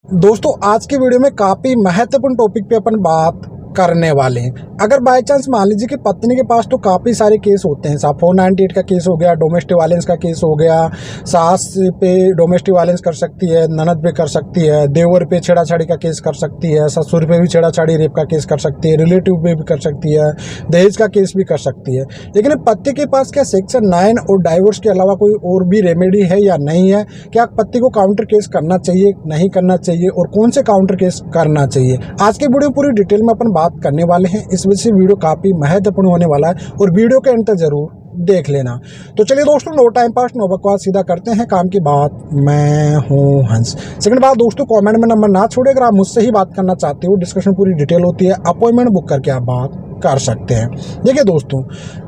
दोस्तों आज की वीडियो में काफ़ी महत्वपूर्ण टॉपिक पे अपन बात करने वाले हैं। अगर बाय चांस मान लीजिए कि पत्नी के पास तो काफ़ी सारे केस होते हैं, साहब 498 का केस हो गया, डोमेस्टिक वायलेंस का केस हो गया, सास पे डोमेस्टिक वायलेंस कर सकती है, ननद पे कर सकती है, देवर पे छेड़ाछाड़ी का केस कर सकती है, ससुर पे भी छेड़ाछाड़ी रेप का केस कर सकती है, रिलेटिव पे भी कर सकती है, दहेज का केस भी कर सकती है। लेकिन पति के पास क्या सेक्शन 9 और डाइवोर्स के अलावा कोई और भी रेमेडी है या नहीं है? क्या पति को काउंटर केस करना चाहिए, नहीं करना चाहिए, और कौन से काउंटर केस करना चाहिए? आज की वीडियो पूरी डिटेल में अपन बात करने वाले हैं। इस वजह से वीडियो काफ़ी महत्वपूर्ण होने वाला है और वीडियो के अंत तक जरूर देख लेना। तो चलिए दोस्तों, नो टाइम पास नो बकवास, सीधा करते हैं काम की बात। मैं हूं हंस। सेकंड बात दोस्तों, कमेंट में नंबर ना छोड़े। अगर आप मुझसे ही बात करना चाहते हो, डिस्कशन पूरी डिटेल होती है, अपॉइंटमेंट बुक करके आप बात कर सकते हैं। देखिए दोस्तों,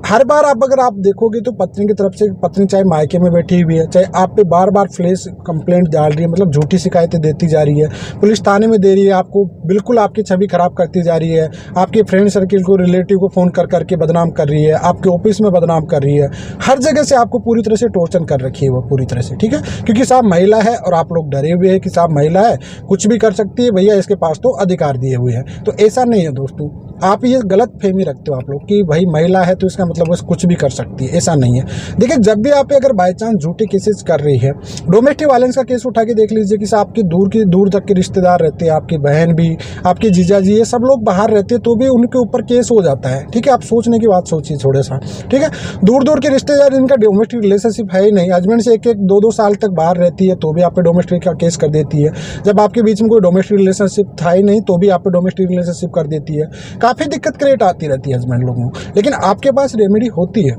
हर बार अगर आप देखोगे तो पत्नी की तरफ से, पत्नी चाहे मायके में बैठी हुई है, चाहे आप पे बार बार फ्लैश कंप्लेंट डाल रही है, मतलब झूठी शिकायतें देती जा रही है, पुलिस थाने में दे रही है, आपको बिल्कुल आपकी छवि खराब करती जा रही है, आपके फ्रेंड सर्किल को, रिलेटिव को फ़ोन कर करके बदनाम कर रही है, आपके ऑफिस में बदनाम कर रही है, हर जगह से आपको पूरी तरह से टॉर्चर कर रखी है वो पूरी तरह से, ठीक है। क्योंकि साहब महिला है और आप लोग डरे हुए हैं कि साहब महिला है, कुछ भी कर सकती है, भैया इसके पास तो अधिकार दिए हुए हैं। तो ऐसा नहीं है दोस्तों, आप ये गलत फहमी रखते हो आप लोग कि भाई महिला है तो इसका मतलब वो कुछ भी कर सकती है। ऐसा नहीं है। देखिए, जब भी आप अगर बाय चांस झूठे केसेस कर रही है, डोमेस्टिक वायलेंस का केस उठा के देख लीजिए कि आपके दूर तक के रिश्तेदार रहते हैं, आपकी बहन भी, आपके जीजा जी, ये सब लोग बाहर रहते हैं, तो भी उनके ऊपर केस हो जाता है, ठीक है। आप सोचने की बात सोचिए थोड़ा सा, ठीक है। दूर के रिश्तेदार, इनका डोमेस्टिक रिलेशनशिप है ही नहीं, हस्बैंड से एक दो साल तक बाहर रहती है तो भी आप पे डोमेस्टिक का केस कर देती है। जब आपके बीच में कोई डोमेस्टिक रिलेशनशिप था ही नहीं तो भी आप पे डोमेस्टिक रिलेशनशिप कर देती है। काफ़ी दिक्कत क्रिएट आती रहती है हस्बैंड लोगों को। लेकिन आपके पास रेमेडी होती है।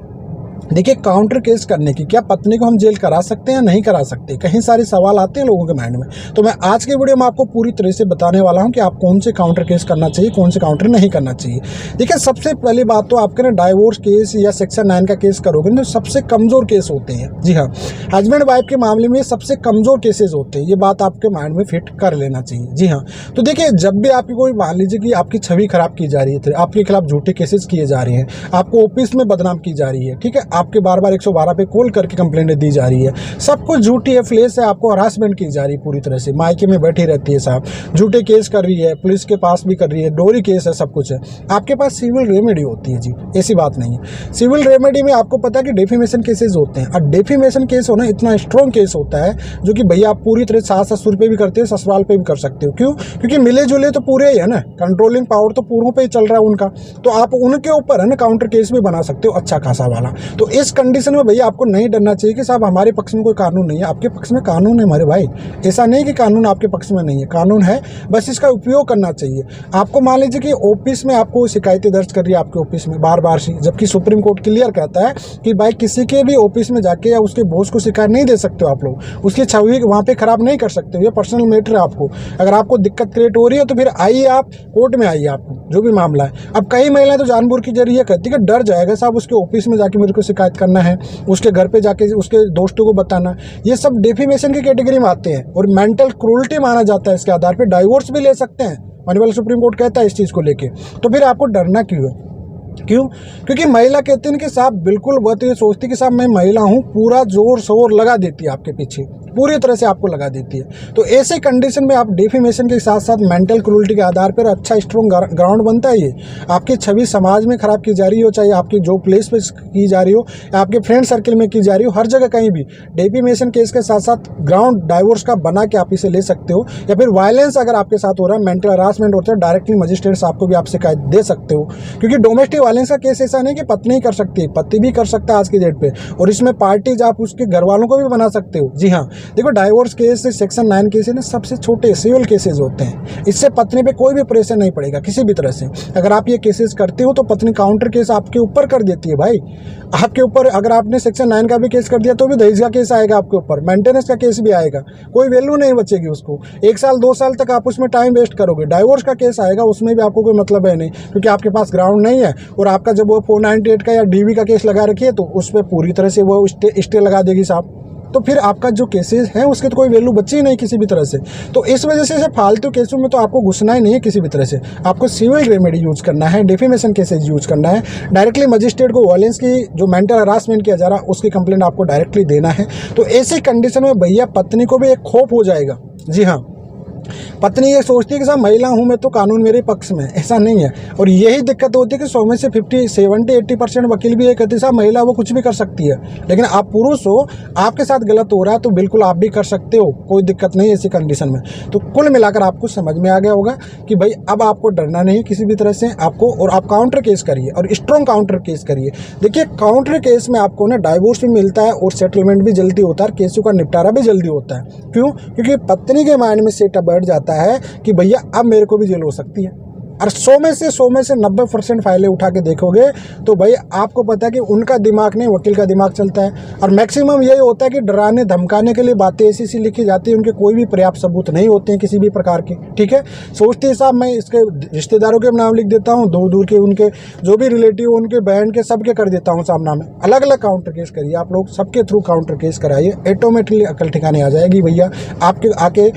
देखिए, काउंटर केस करने की, क्या पत्नी को हम जेल करा सकते हैं या नहीं करा सकते, कहीं सारे सवाल आते हैं लोगों के माइंड में। तो मैं आज के वीडियो में आपको पूरी तरह से बताने वाला हूं कि आप कौन से काउंटर केस करना चाहिए, कौन से काउंटर नहीं करना चाहिए। देखिए, सबसे पहली बात तो आपके ना डाइवोर्स केस या सेक्शन 9 का केस करोगे तो सबसे कमज़ोर केस होते हैं। जी हाँ, हस्बैंड वाइफ के मामले में सबसे कमज़ोर केसेज होते हैं। ये बात आपके माइंड में फिट कर लेना चाहिए। जी हाँ, तो देखिए, जब भी आपकी कोई, मान लीजिए कि आपकी छवि खराब की जा रही है, आपके खिलाफ झूठे केसेस किए जा रहे हैं, आपको ऑफिस में बदनाम की जा रही है, ठीक है, आपके बार 112 पे कॉल करके कंप्लेंट दी जा रही है, सब कुछ झूठी है, फ्लैश है, आपको हरासमेंट की जा रही है पूरी तरह से, मायके में बैठी रहती है साहब, झूठे केस कर रही है, पुलिस के पास भी कर रही है, डोरी केस है, सब कुछ है, आपके पास सिविल रेमेडी होती है। जी, ऐसी बात नहीं है। सिविल रेमेडी में आपको पता है कि डेफेमेशन केसेस होते हैं, और डेफेमेशन केस होना इतना स्ट्रॉन्ग केस होता है जो कि भैया आप पूरी तरह सास ससुर पे भी करते हो, ससुराल पे भी कर सकते हो। क्यों? क्योंकि मिले जुले तो पूरे ही है ना, कंट्रोलिंग पावर तो पूरों पे ही चल रहा है उनका, तो आप उनके ऊपर है ना काउंटर केस भी बना सकते हो अच्छा खासा वाला। तो इस कंडीशन में भैया आपको नहीं डरना चाहिए कि साहब हमारे पक्ष में कोई कानून नहीं है। आपके पक्ष में कानून है हमारे भाई, ऐसा नहीं कि कानून आपके पक्ष में नहीं है, कानून है, बस इसका उपयोग करना चाहिए। आपको मान लीजिए कि ऑफिस में आपको शिकायतें दर्ज कर रही है आपके ऑफिस में बार बार सी, जबकि सुप्रीम कोर्ट क्लियर कहता है कि भाई किसी के भी ऑफिस में जाके या उसके बॉस को शिकायत नहीं दे सकते हो आप लोग, उसकी छवि वहाँ पे खराब नहीं कर सकते हो, ये पर्सनल मैटर है आपको। अगर आपको दिक्कत क्रिएट हो रही है तो फिर आइए, आप कोर्ट में आइए, आपको जो भी मामला है। अब कई महिलाएं तो जानबूझ के जरिए कहती है कि डर जाएगा साहब, उसके ऑफिस में जाके मेरे को शिकायत करना है, उसके घर पे जाके उसके दोस्तों को बताना, ये सब डेफेमेशन की कैटेगरी में आते हैं और मेंटल क्रूरल्टी माना जाता है। इसके आधार पे डाइवोर्स भी ले सकते हैं, माननीय सुप्रीम कोर्ट कहता है इस चीज़ को लेके। तो फिर आपको डरना क्यों है? क्यों? क्योंकि महिला कहती है कि साहब, बिल्कुल वो तो ये सोचती कि साहब मैं महिला हूँ, पूरा जोर शोर लगा देती है आपके पीछे, पूरी तरह से आपको लगा देती है। तो ऐसे कंडीशन में आप डेफेमेशन के साथ साथ मेंटल क्रूरल्टी के आधार पर अच्छा स्ट्रॉन्ग ग्राउंड बनता है। ये आपकी छवि समाज में खराब की जा रही हो, चाहे आपकी जो प्लेस पे की जा रही हो, या आपके फ्रेंड सर्किल में की जा रही हो, हर जगह कहीं भी डेफेमेशन केस के साथ साथ ग्राउंड डाइवोर्स का बना के आप इसे ले सकते हो। या फिर वायलेंस अगर आपके साथ हो रहा है, मेंटल हरासमेंट होता है, डायरेक्टली मजिस्ट्रेट साहब को भी आप शिकायत दे सकते हो। क्योंकि डोमेस्टिक वायलेंस का केस ऐसा नहीं कि पत्नी ही कर सकती है, पति भी कर सकता है आज की डेट पे, और इसमें पार्टीज आप उसके घर वालों को भी बना सकते हो। जी हाँ, देखो, डाइवोर्स केस सेक्शन 9 केस है ना, सबसे छोटे सिविल केसेस होते हैं, इससे पत्नी पे कोई भी प्रेशर नहीं पड़ेगा किसी भी तरह से। अगर आप ये केसेस करते हो तो पत्नी काउंटर केस आपके ऊपर कर देती है भाई, आपके ऊपर। अगर आपने सेक्शन 9 का भी केस कर दिया तो भी दहेज का केस आएगा आपके ऊपर, मेंटेनेंस का केस भी आएगा, कोई वैल्यू नहीं बचेगी उसको। 1 साल 2 साल तक आप उसमें टाइम वेस्ट करोगे। डाइवोर्स का केस आएगा, उसमें भी आपको कोई मतलब है नहीं, क्योंकि आपके पास ग्राउंड नहीं है, और आपका जब वो 498 का या डीवी का केस लगा रखिए तो उस पर पूरी तरह से वो स्टे लगा देगी साहब। तो फिर आपका जो केसेस हैं उसके तो कोई वैल्यू बची ही नहीं किसी भी तरह से। तो इस वजह से फालतू केसों में तो आपको घुसना ही नहीं है किसी भी तरह से। आपको सिविल रेमेडी यूज करना है, डेफेमेशन केसेस यूज करना है, डायरेक्टली मजिस्ट्रेट को वायलेंस की जो मेंटल हरासमेंट किया जा रहा है उसकी कंप्लेंट आपको डायरेक्टली देना है। तो ऐसी कंडीशन में भैया पत्नी को भी एक खौफ हो जाएगा। जी हाँ, पत्नी ये सोचती है कि साहब महिला हूँ मैं तो कानून मेरे पक्ष में, ऐसा नहीं है। और यही दिक्कत होती है कि 100 में से 70-80% वकील भी ये कहते हैं साहब महिला वो कुछ भी कर सकती है, लेकिन आप पुरुष हो, आपके साथ गलत हो रहा है तो बिल्कुल आप भी कर सकते हो, कोई दिक्कत नहीं है ऐसी कंडीशन में। तो कुल मिलाकर आपको समझ में आ गया होगा कि भाई अब आपको डरना नहीं किसी भी तरह से आपको, और आप काउंटर केस करिए और स्ट्रॉन्ग काउंटर केस करिए। देखिए काउंटर केस में आपको ना डाइवोर्स भी मिलता है और सेटलमेंट भी जल्दी होता है, केसों का निपटारा भी जल्दी होता है। क्यों? क्योंकि पत्नी के माइंड में सेटअप बैठ जाता है कि भैया अब मेरे को भी जेल हो सकती है। और 100 में से 90% फाइलें उठा के देखोगे तो भाई आपको पता है कि उनका दिमाग नहीं वकील का दिमाग चलता है। और मैक्सिमम यही होता है कि डराने धमकाने के लिए बातें ऐसी लिखी जाती है, उनके कोई भी पर्याप्त सबूत नहीं होते हैं किसी भी प्रकार के। ठीक है, सोचते हैं साहब मैं इसके रिश्तेदारों के नाम लिख देता हूँ, दूर दूर के उनके जो भी रिलेटिव उनके बहन के सबके कर देता हूँ सामना में। अलग अलग काउंटर केस करिए आप लोग, सबके थ्रू काउंटर केस कराइए, ऑटोमेटिकली अकल ठिकाने आ जाएगी भैया। आपके आके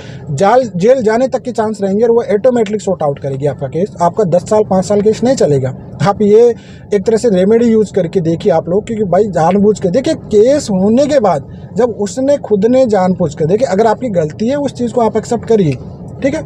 जेल जाने तक के चांस रहेंगे और वो ऑटोमेटिकली सॉर्ट आउट करेगी आपका केस। आपका 10 साल 5 साल केस नहीं चलेगा। आप ये एक तरह से रेमेडी यूज करके देखिए आप लोग, क्योंकि भाई जानबूझ के देखिए केस होने के बाद जब उसने खुद ने जानबूझ के देखिए, अगर आपकी गलती है उस चीज़ को आप एक्सेप्ट करिए, ठीक है,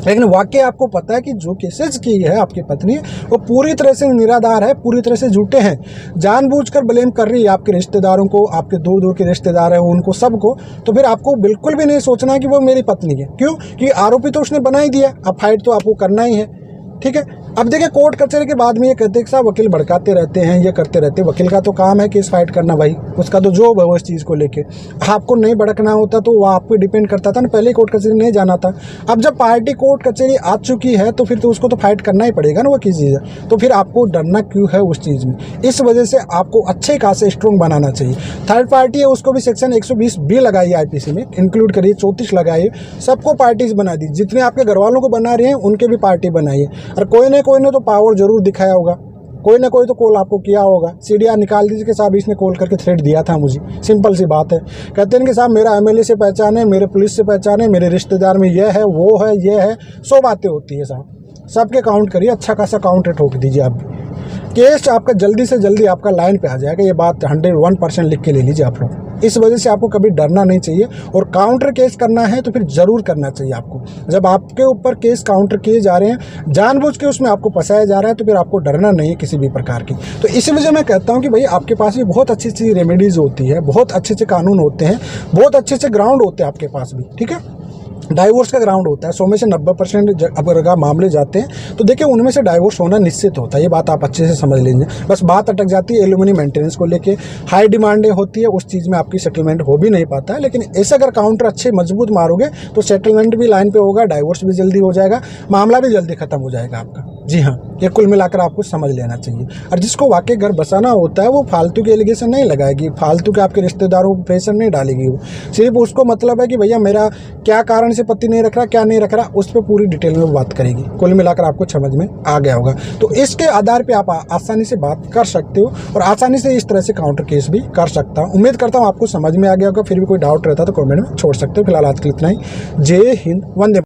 लेकिन वाकई आपको पता है कि जो केसेस की है आपकी पत्नी वो पूरी तरह से निराधार है, पूरी तरह से झूठे हैं, जानबूझकर ब्लेम कर रही है आपके रिश्तेदारों को, आपके दूर दूर के रिश्तेदार हैं उनको सबको। तो फिर आपको बिल्कुल भी नहीं सोचना है कि वो मेरी पत्नी है। क्यों? कि आरोपी तो उसने बना ही दिया, अब फाइट तो आपको करना ही है। ठीक है, अब देखिए कोर्ट कचहरी के बाद में ये कहते हैं कि साहब वकील भड़काते रहते हैं, ये करते रहते हैं। वकील का तो काम है केस फाइट करना भाई, उसका तो जॉब है वो इस चीज़ को लेके। आपको नहीं भड़कना होता तो वो आप पे डिपेंड करता था ना, पहले कोर्ट कचहरी नहीं जाना था। अब जब पार्टी कोर्ट कचहरी आ चुकी है तो फिर तो उसको तो फाइट करना ही पड़ेगा ना, वो किस चीज़ है। तो फिर आपको डरना क्यों है उस चीज़ में? इस वजह से आपको अच्छे खासे स्ट्रॉन्ग बनाना चाहिए। थर्ड पार्टी है उसको भी सेक्शन 120 भी लगाइए आईपीसी में, इंक्लूड करिए, 34 लगाइए, सबको पार्टीज बना दी, जितने आपके घर वालों को बना रहे हैं उनके भी पार्टी बनाइए। और कोई ने तो पावर जरूर दिखाया होगा, कोई ना कोई तो कॉल आपको किया होगा। सीढ़ियाँ निकाल दीजिए कि साहब इसने कॉल करके थ्रेट दिया था मुझे, सिंपल सी बात है। कहते हैं कि साहब मेरा एमएलए से पहचान है, मेरे पुलिस से पहचान है, मेरे रिश्तेदार में ये है वो है ये है, 100 बातें होती है साहब। सबके काउंट करिए, अच्छा खासा काउंटर ठोक दीजिए आप भी, केस आपका जल्दी से जल्दी आपका लाइन पे आ जाएगा। ये बात 101% लिख के ले लीजिए आप लोग। इस वजह से आपको कभी डरना नहीं चाहिए, और काउंटर केस करना है तो फिर ज़रूर करना चाहिए आपको। जब आपके ऊपर केस काउंटर किए जा रहे हैं, जानबूझ के उसमें आपको फंसाया जा रहा है, तो फिर आपको डरना नहीं है किसी भी प्रकार की। तो इसी वजह मैं कहता हूँ कि भाई आपके पास भी बहुत अच्छी अच्छी रेमेडीज़ होती है, बहुत अच्छे अच्छे कानून होते हैं, बहुत अच्छे अच्छे ग्राउंड होते हैं आपके पास भी। ठीक है, डाइवोर्स का ग्राउंड होता है, 100 में से 90% अगर मामले जाते हैं तो देखिए उनमें से डाइवोर्स होना निश्चित होता है। ये बात आप अच्छे से समझ लीजिए। बस बात अटक जाती है एलुमनी मेंटेनेंस को लेके, हाई डिमांडें होती है, उस चीज़ में आपकी सेटलमेंट हो भी नहीं पाता है। लेकिन ऐसे अगर काउंटर अच्छे मजबूत मारोगे तो सेटलमेंट भी लाइन पे होगा, डाइवोर्स भी जल्दी हो जाएगा, मामला भी जल्दी खत्म हो जाएगा आपका। जी हाँ, ये कुल मिलाकर आपको समझ लेना चाहिए। और जिसको वाकई घर बसाना होता है वो फालतू के एलिगेशन नहीं लगाएगी, फालतू के आपके रिश्तेदारों को प्रेशर नहीं डालेगी। वो सिर्फ उसको मतलब है कि भैया मेरा क्या कारण से पति नहीं रख रहा, क्या नहीं रख रहा, उस पर पूरी डिटेल में वो बात करेगी। कुल मिलाकर आपको समझ में आ गया होगा। तो इसके आधार पे आप आसानी से बात कर सकते हो और आसानी से इस तरह से काउंटर केस भी कर सकता हूँ। उम्मीद करता हूँ आपको समझ में आ गया होगा। फिर भी कोई डाउट रहता तो कमेंट में छोड़ सकते हो। फिलहाल आज के लिए इतना ही। जय हिंद, वंदे।